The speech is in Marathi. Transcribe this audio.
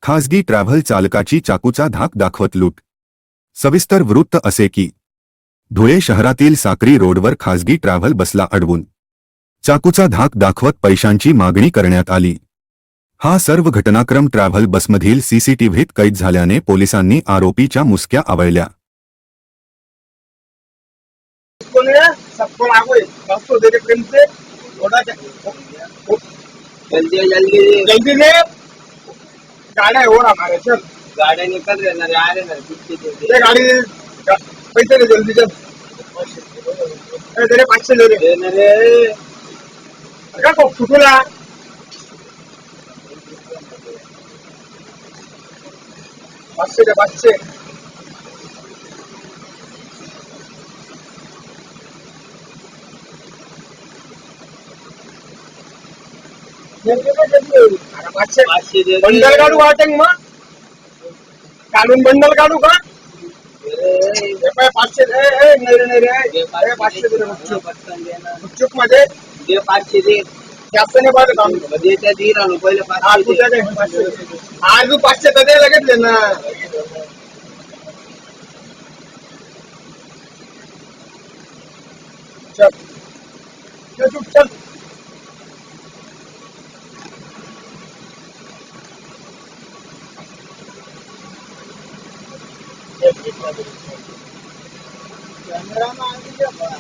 खासगी ट्रॅव्हल चालकाची चाकूचा धाक दाखवत लूट। सविस्तर वृत्त असे की धुळे शहरातील साक्री रोडवर खासगी ट्रॅव्हल बसला अडवून चाकूचा धाक दाखवत पैशांची मागणी करण्यात आली। हा सर्व घटनाक्रम ट्रॅव्हल बसमधील सीसीटीव्हीत कैद झाल्याने पोलिसांनी आरोपीच्या मुसक्या आवळल्या। जल्दी से गाड़ा है और हमारे चल गाड़ी निकल रहे ना आ रहे ना ये गाड़ी पैसे दे जल्दी चल तेरे 500 ले रे का को फुटला 500 दे 500 बंडल काढू वाटेल मग काढून बंडल काढू का 500 नाही रे 500 दे गुपचूप मध्ये 500 दे जास्त नाही पाहिजे त्या दे राहू पहिले आज 500 तर दे लगेच ना चल चल कैमरा में